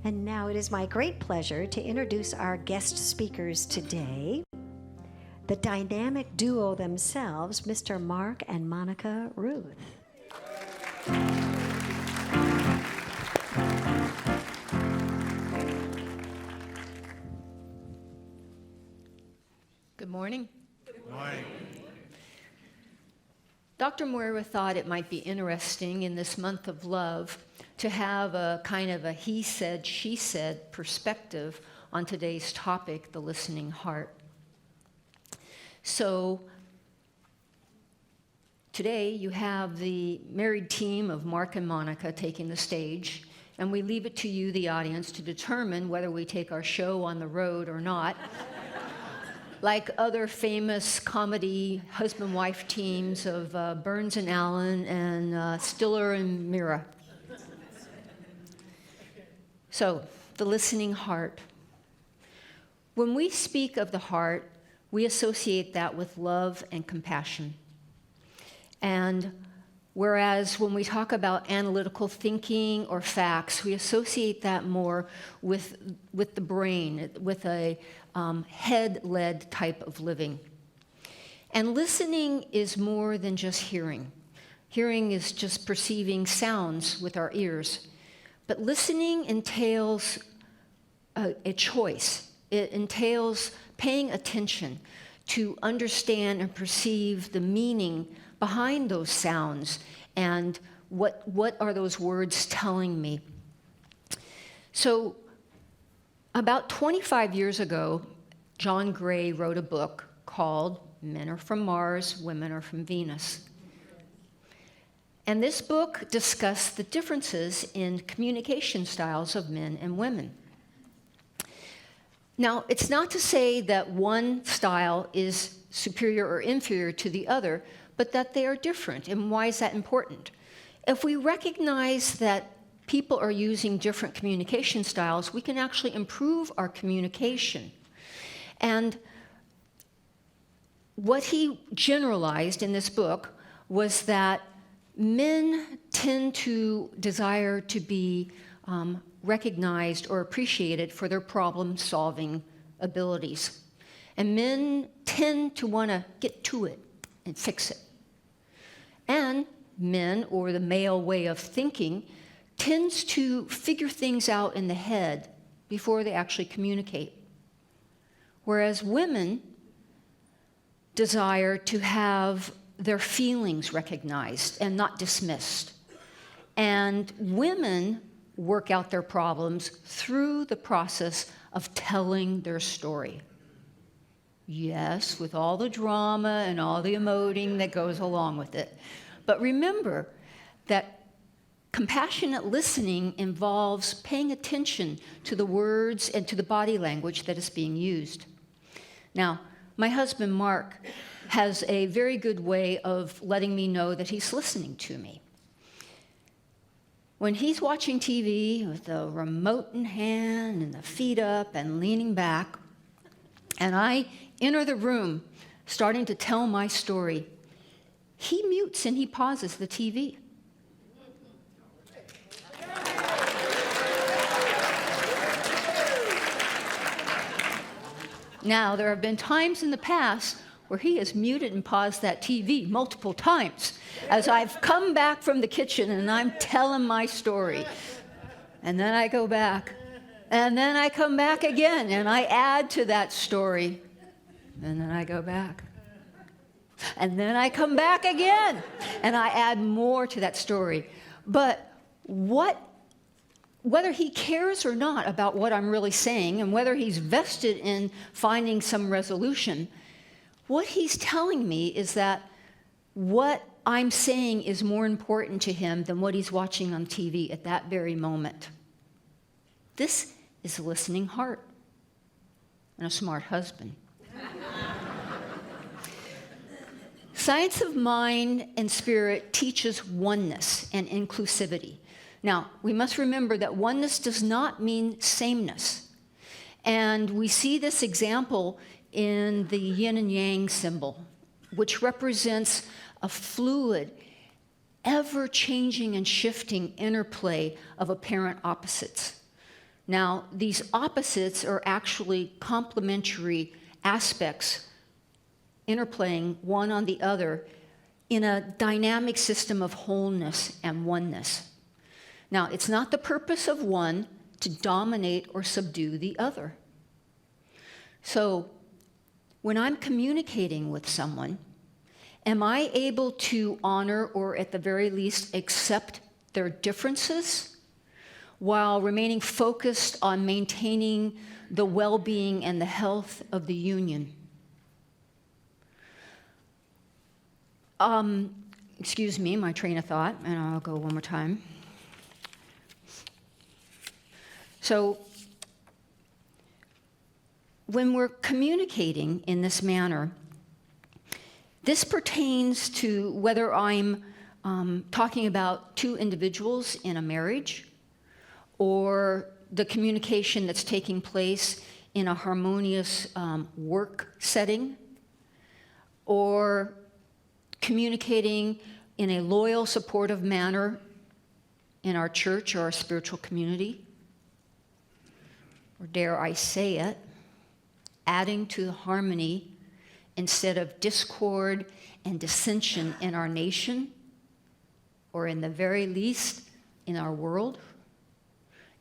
And now it is my great pleasure to introduce our guest speakers today, the dynamic duo themselves, Mr. Mark and Monica Ruth. Good morning. Good morning. Dr. Moira thought it might be interesting in this month of love to have a kind of a he said, she said perspective on today's topic, the listening heart. So today you have the married team of Mark and Monica taking the stage, and we leave it to you, the audience, to determine whether we take our show on the road or not. Like other famous comedy husband-wife teams of Burns and Allen and Stiller and Mira. So, the listening heart. When we speak of the heart, we associate that with love and compassion. And whereas when we talk about analytical thinking or facts, we associate that more with the brain, with a head-led type of living. And listening is more than just hearing. Hearing is just perceiving sounds with our ears. But listening entails a choice. It entails paying attention to understand and perceive the meaning behind those sounds and what are those words telling me. So about 25 years ago, John Gray wrote a book called Men Are From Mars, Women Are From Venus. And this book discussed the differences in communication styles of men and women. Now, it's not to say that one style is superior or inferior to the other, but that they are different. And why is that important? If we recognize that people are using different communication styles, we can actually improve our communication. And what he generalized in this book was that men tend to desire to be recognized or appreciated for their problem-solving abilities. And men tend to want to get to it and fix it. And men, or the male way of thinking, tends to figure things out in the head before they actually communicate. Whereas women desire to have their feelings recognized and not dismissed. And women work out their problems through the process of telling their story. Yes, with all the drama and all the emoting that goes along with it. But remember that compassionate listening involves paying attention to the words and to the body language that is being used. Now, my husband, Mark, has a very good way of letting me know that he's listening to me. When he's watching TV with the remote in hand and the feet up and leaning back, and I enter the room starting to tell my story, he mutes and he pauses the TV. Now, there have been times in the past where he has muted and paused that TV multiple times as I've come back from the kitchen and I'm telling my story. And then I go back, and then I come back again, and I add to that story. And then I go back. And then I come back again, and I add more to that story. But whether he cares or not about what I'm really saying, and whether he's vested in finding some resolution, what he's telling me is that what I'm saying is more important to him than what he's watching on TV at that very moment. This is a listening heart and a smart husband. Science of mind and spirit teaches oneness and inclusivity. Now, we must remember that oneness does not mean sameness. And we see this example in the yin and yang symbol, which represents a fluid, ever-changing and shifting interplay of apparent opposites. Now, these opposites are actually complementary aspects interplaying one on the other in a dynamic system of wholeness and oneness. Now, it's not the purpose of one to dominate or subdue the other. So, when I'm communicating with someone, am I able to honor or at the very least accept their differences while remaining focused on maintaining the well-being and the health of the union? Excuse me, my train of thought, and I'll go one more time. So, when we're communicating in this manner, this pertains to whether I'm talking about two individuals in a marriage, or the communication that's taking place in a harmonious work setting, or communicating in a loyal, supportive manner in our church or our spiritual community, or dare I say it, adding to the harmony instead of discord and dissension in our nation, or in the very least in our world.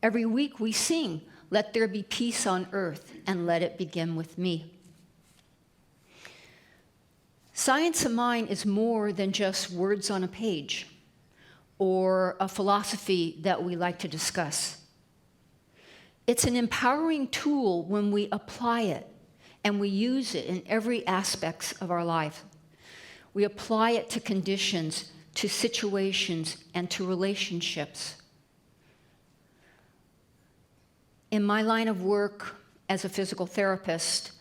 Every week we sing, "Let there be peace on earth, and let it begin with me." Science of mind is more than just words on a page or a philosophy that we like to discuss. It's an empowering tool when we apply it and we use it in every aspect of our life. We apply it to conditions, to situations, and to relationships. In my line of work as a physical therapist,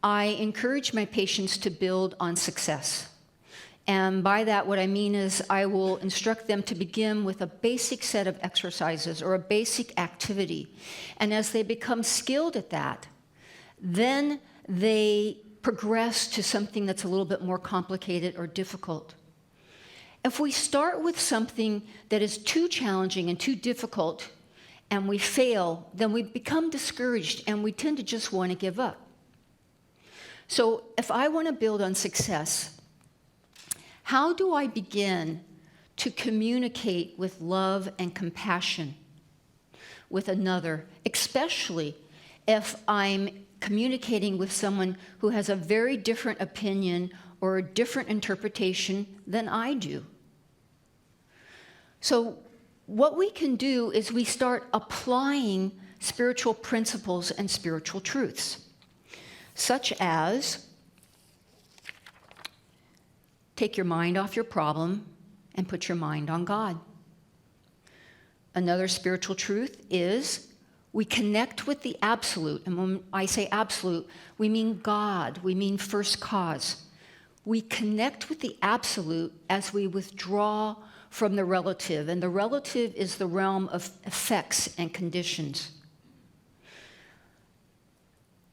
I encourage my patients to build on success. And by that, what I mean is I will instruct them to begin with a basic set of exercises or a basic activity. And as they become skilled at that, then they progress to something that's a little bit more complicated or difficult. If we start with something that is too challenging and too difficult and we fail, then we become discouraged and we tend to just want to give up. So if I want to build on success, how do I begin to communicate with love and compassion with another, especially if I'm communicating with someone who has a very different opinion or a different interpretation than I do? So what we can do is we start applying spiritual principles and spiritual truths, such as take your mind off your problem and put your mind on God. Another spiritual truth is we connect with the absolute. And when I say absolute, we mean God. We mean first cause. We connect with the absolute as we withdraw from the relative. And the relative is the realm of effects and conditions.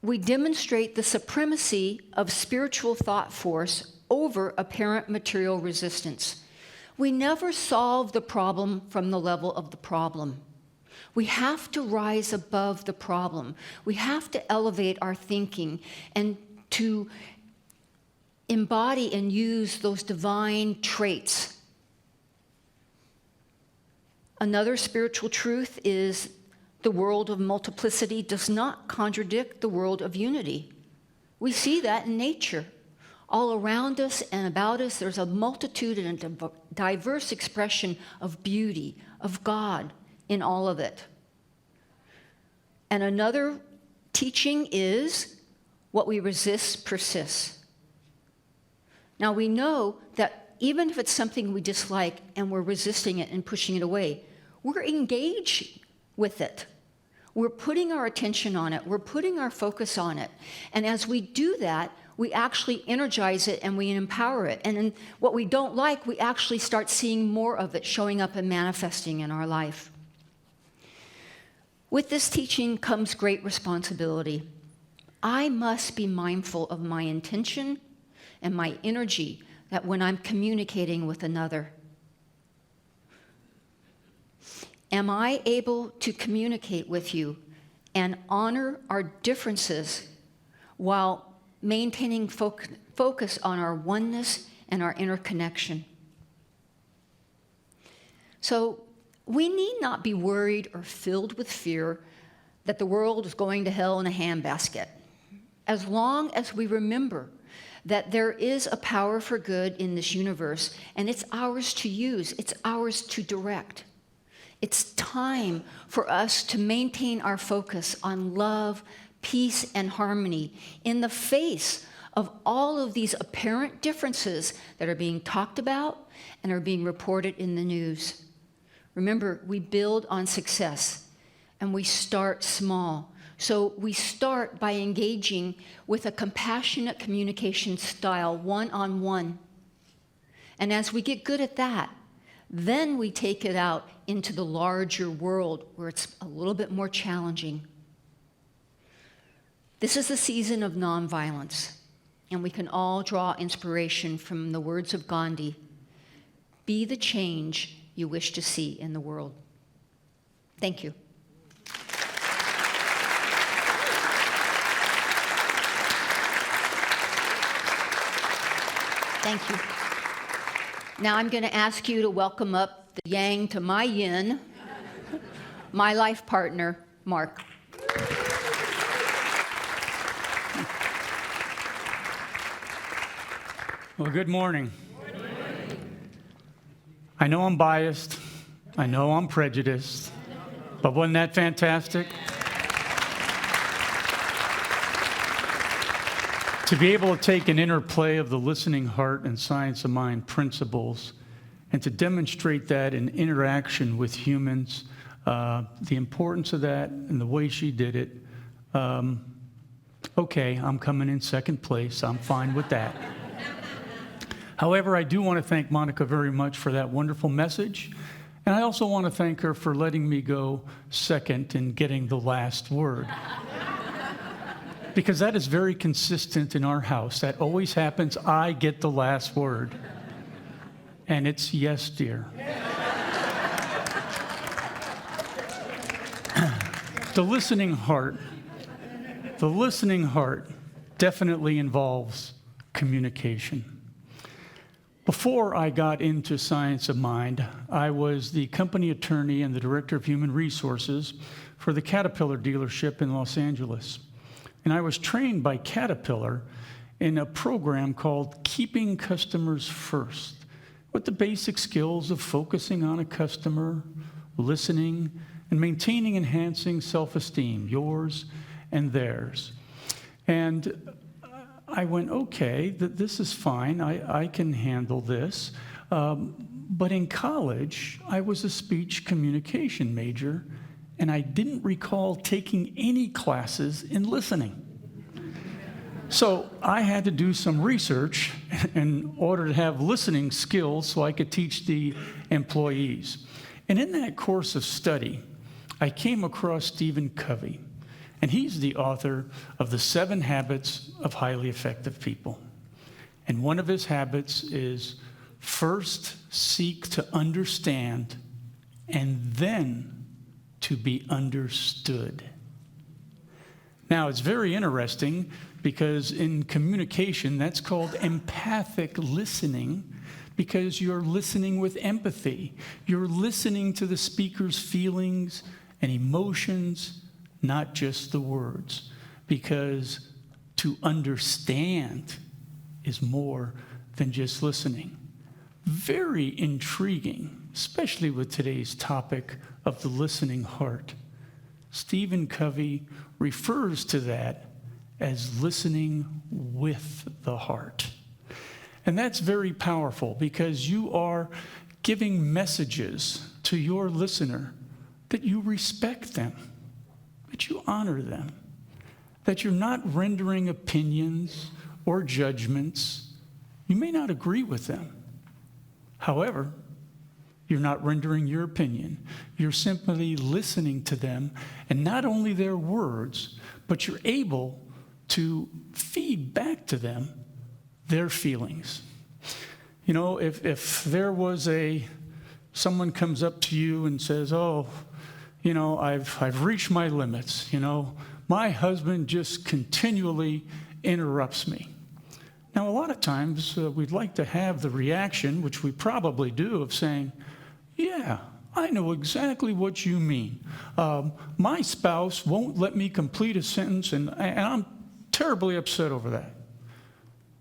We demonstrate the supremacy of spiritual thought force over apparent material resistance. We never solve the problem from the level of the problem. We have to rise above the problem. We have to elevate our thinking and to embody and use those divine traits. Another spiritual truth is the world of multiplicity does not contradict the world of unity. We see that in nature. All around us and about us, there's a multitude and a diverse expression of beauty, of God in all of it. And another teaching is what we resist persists. Now we know that even if it's something we dislike and we're resisting it and pushing it away, we're engaged with it. We're putting our attention on it. We're putting our focus on it. And as we do that, we actually energize it and we empower it. And in what we don't like, we actually start seeing more of it showing up and manifesting in our life. With this teaching comes great responsibility. I must be mindful of my intention and my energy that when I'm communicating with another. Am I able to communicate with you and honor our differences while maintaining focus on our oneness and our interconnection. So we need not be worried or filled with fear that the world is going to hell in a handbasket, as long as we remember that there is a power for good in this universe, and it's ours to use, it's ours to direct. It's time for us to maintain our focus on love, peace, and harmony in the face of all of these apparent differences that are being talked about and are being reported in the news. Remember, we build on success, and we start small. So we start by engaging with a compassionate communication style, one-on-one. And as we get good at that, then we take it out into the larger world where it's a little bit more challenging. This is the season of nonviolence, and we can all draw inspiration from the words of Gandhi. Be the change you wish to see in the world. Thank you. Thank you. Now I'm going to ask you to welcome up the yang to my yin, my life partner, Mark. Well, good morning. I know I'm biased. I know I'm prejudiced. But wasn't that fantastic? To be able to take an interplay of the listening heart and science of mind principles and to demonstrate that in interaction with humans, the importance of that and the way she did it, okay, I'm coming in second place. I'm fine with that. However, I do want to thank Monica very much for that wonderful message. And I also want to thank her for letting me go second and getting the last word. Because that is very consistent in our house. That always happens. I get the last word. And it's yes, dear. The listening heart definitely involves communication. Before I got into science of mind, I was the company attorney and the director of human resources for the Caterpillar dealership in Los Angeles. And I was trained by Caterpillar in a program called Keeping Customers First, with the basic skills of focusing on a customer, listening, and maintaining enhancing self-esteem, yours and theirs. And I went, okay, this is fine. I can handle this. But in college, I was a speech communication major, and I didn't recall taking any classes in listening. So I had to do some research in order to have listening skills so I could teach the employees. And in that course of study, I came across Stephen Covey. And he's the author of The 7 Habits of Highly Effective People. And one of his habits is first seek to understand and then to be understood. Now, it's very interesting because in communication, that's called empathic listening because you're listening with empathy. You're listening to the speaker's feelings and emotions, not just the words, because to understand is more than just listening. Very intriguing, especially with today's topic of the listening heart. Stephen Covey refers to that as listening with the heart. And that's very powerful because you are giving messages to your listener that you respect them, that you honor them, that you're not rendering opinions or judgments. You may not agree with them. However, you're not rendering your opinion. You're simply listening to them, and not only their words, but you're able to feed back to them their feelings. You know, if there was someone comes up to you and says, oh, I've reached my limits. My husband just continually interrupts me. Now, a lot of times we'd like to have the reaction, which we probably do, of saying, yeah, I know exactly what you mean. My spouse won't let me complete a sentence, and I'm terribly upset over that.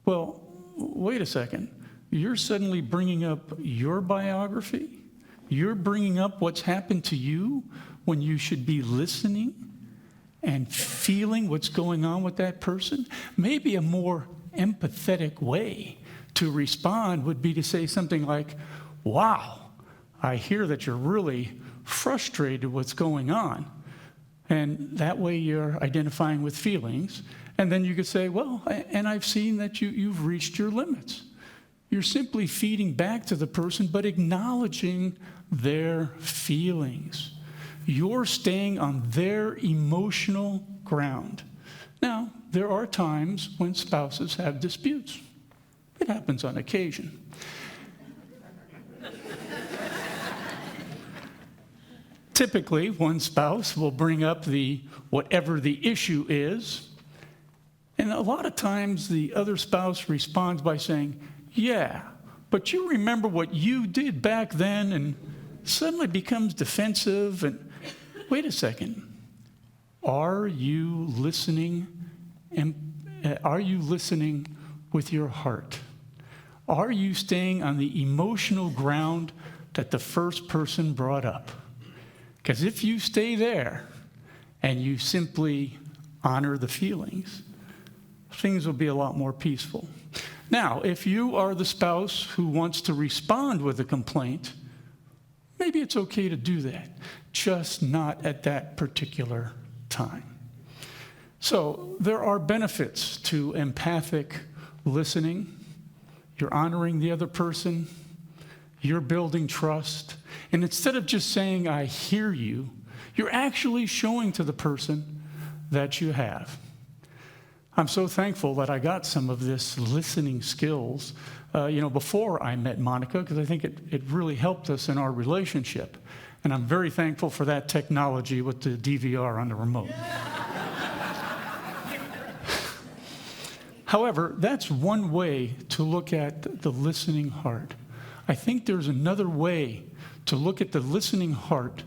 Well, wait a second. You're suddenly bringing up your biography? You're bringing up what's happened to you when you should be listening and feeling what's going on with that person? Maybe a more empathetic way to respond would be to say something like, wow, I hear that you're really frustrated with what's going on. And that way you're identifying with feelings. And then you could say, well, and I've seen that you've reached your limits. You're simply feeding back to the person, but acknowledging their feelings. You're staying on their emotional ground. Now, there are times when spouses have disputes. It happens on occasion. Typically, one spouse will bring up whatever the issue is, and a lot of times the other spouse responds by saying, yeah, but you remember what you did back then, and suddenly becomes defensive. And wait a second, are you listening? Are you listening with your heart? Are you staying on the emotional ground that the first person brought up? Because if you stay there and you simply honor the feelings, things will be a lot more peaceful. Now, if you are the spouse who wants to respond with a complaint, maybe it's okay to do that, just not at that particular time. So there are benefits to empathic listening. You're honoring the other person. You're building trust. And instead of just saying, I hear you, you're actually showing to the person that you have. I'm so thankful that I got some of this listening skills, before I met Monica, because I think it really helped us in our relationship. And I'm very thankful for that technology with the DVR on the remote. However, that's one way to look at the listening heart. I think there's another way to look at the listening heart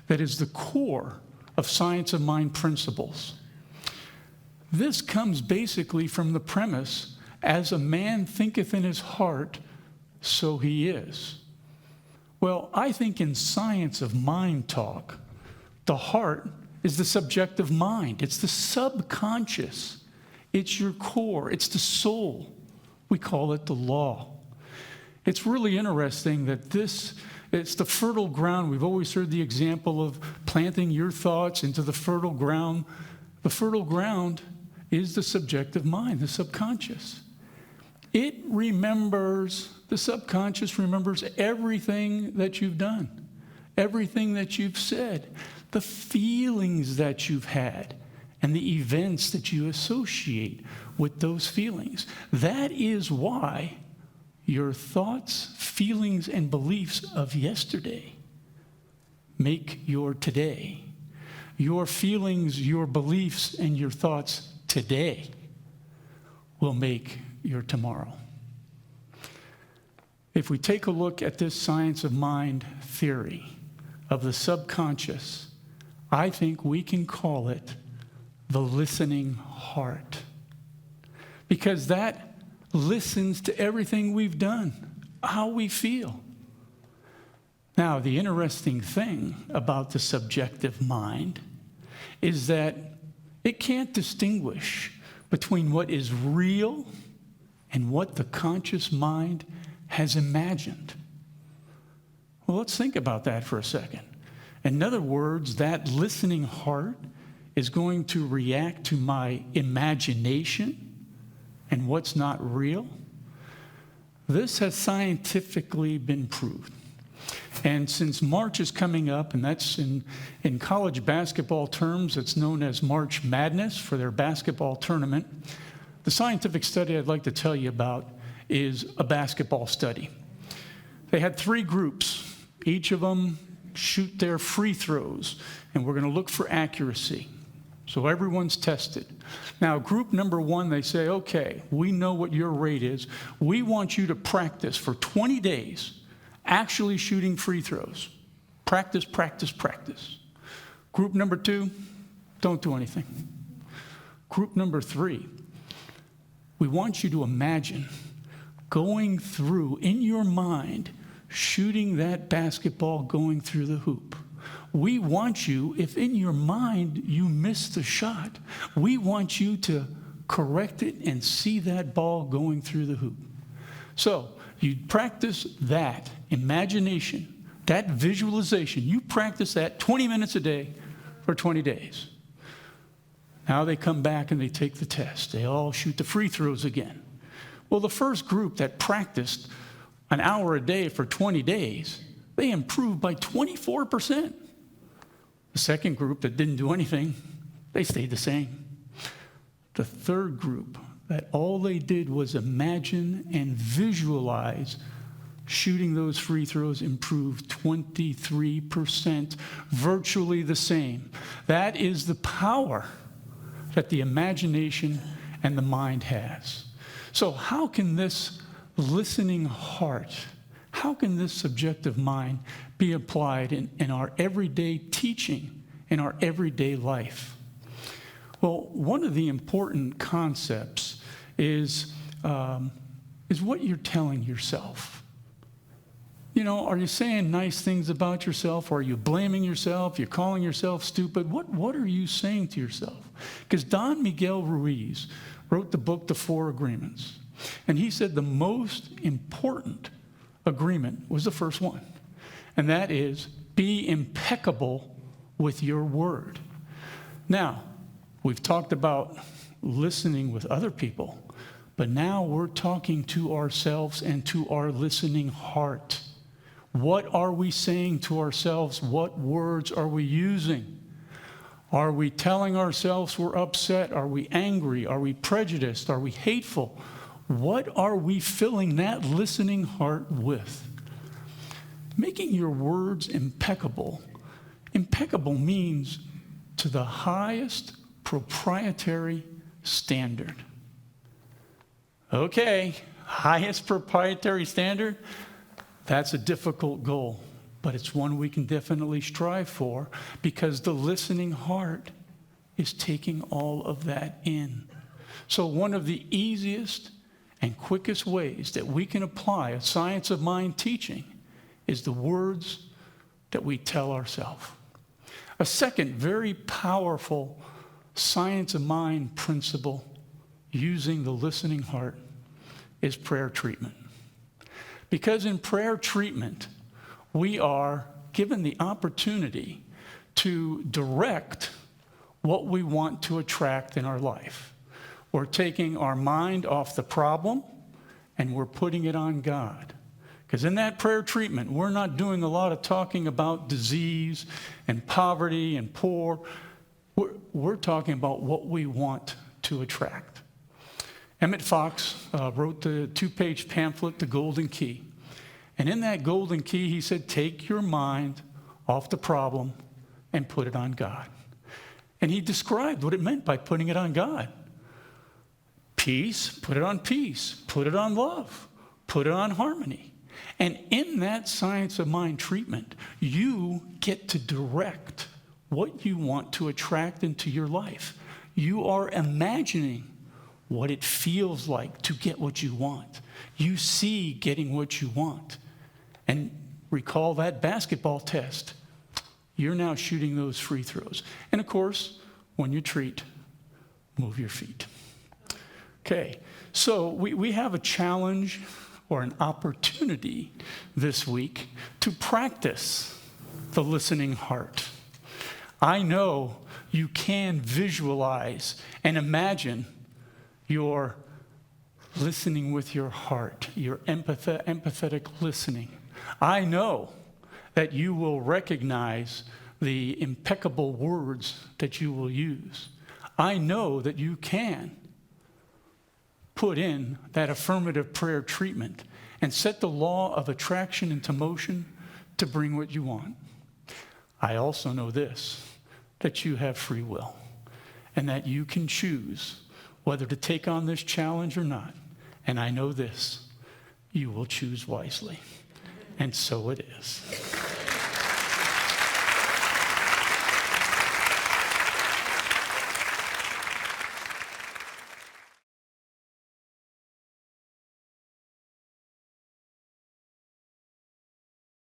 that is the core of science of mind principles. This comes basically from the premise, as a man thinketh in his heart, so he is. Well, I think in science of mind talk, the heart is the subjective mind. It's the subconscious. It's your core. It's the soul. We call it the law. It's really interesting that it's the fertile ground. We've always heard the example of planting your thoughts into the fertile ground. The fertile ground is the subjective mind, the subconscious. The subconscious remembers everything that you've done, everything that you've said, the feelings that you've had, and the events that you associate with those feelings. That is why your thoughts, feelings, and beliefs of yesterday make your today. Your feelings, your beliefs, and your thoughts today will make your tomorrow. If we take a look at this science of mind theory of the subconscious, I think we can call it the listening heart. Because that listens to everything we've done, how we feel. Now, the interesting thing about the subjective mind is that it can't distinguish between what is real and what the conscious mind has imagined. Well, let's think about that for a second. In other words, that listening heart is going to react to my imagination and what's not real. This has scientifically been proved. And since March is coming up, and that's in college basketball terms, it's known as March Madness for their basketball tournament. The scientific study I'd like to tell you about is a basketball study. They had 3 groups. Each of them shoot their free throws, and we're going to look for accuracy. So everyone's tested. Now, group number 1, they say, okay, we know what your rate is. We want you to practice for 20 days actually shooting free throws. Practice, practice, practice. Group number 2, don't do anything. Group number 3, we want you to imagine going through, in your mind, shooting that basketball going through the hoop. We want you, if in your mind you miss the shot, we want you to correct it and see that ball going through the hoop. So you practice that imagination, that visualization. You practice that 20 minutes a day for 20 days. Now they come back and they take the test. They all shoot the free throws again. Well, the first group that practiced an hour a day for 20 days, they improved by 24%. The second group that didn't do anything, they stayed the same. The third group that all they did was imagine and visualize shooting those free throws improved 23%, virtually the same. That is the power that the imagination and the mind has. So how can this listening heart, how can this subjective mind be applied in our everyday teaching, in our everyday life? Well, one of the important concepts is what you're telling yourself. You know, are you saying nice things about yourself? Or are you blaming yourself? You're calling yourself stupid? What are you saying to yourself? Because Don Miguel Ruiz wrote the book, The 4 Agreements. And he said the most important agreement was the first one. And that is, be impeccable with your word. Now, we've talked about listening with other people, but now we're talking to ourselves and to our listening heart. What are we saying to ourselves? What words are we using? Are we telling ourselves we're upset? Are we angry? Are we prejudiced? Are we hateful? What are we filling that listening heart with? Making your words impeccable. Impeccable means to the highest proprietary standard. Okay, highest proprietary standard, that's a difficult goal, but it's one we can definitely strive for because the listening heart is taking all of that in. So one of the easiest and quickest ways that we can apply a science of mind teaching is the words that we tell ourselves. A second very powerful science of mind principle using the listening heart is prayer treatment. Because in prayer treatment, we are given the opportunity to direct what we want to attract in our life. We're taking our mind off the problem and we're putting it on God. Because in that prayer treatment, we're not doing a lot of talking about disease and poverty and poor. We're talking about what we want to attract. Emmett Fox wrote the 2-page pamphlet, The Golden Key. And in that golden key, he said, take your mind off the problem and put it on God. And he described what it meant by putting it on God. Peace, put it on peace. Put it on love. Put it on harmony. And in that science of mind treatment, you get to direct what you want to attract into your life. You are imagining what it feels like to get what you want. You see getting what you want. And recall that basketball test. You're now shooting those free throws. And of course, when you treat, move your feet. Okay, so we have a challenge or an opportunity this week to practice the listening heart. I know you can visualize and imagine your listening with your heart, your empathetic listening. I know that you will recognize the impeccable words that you will use. I know that you can put in that affirmative prayer treatment and set the law of attraction into motion to bring what you want. I also know this, that you have free will and that you can choose whether to take on this challenge or not. And I know this, you will choose wisely. And so it is.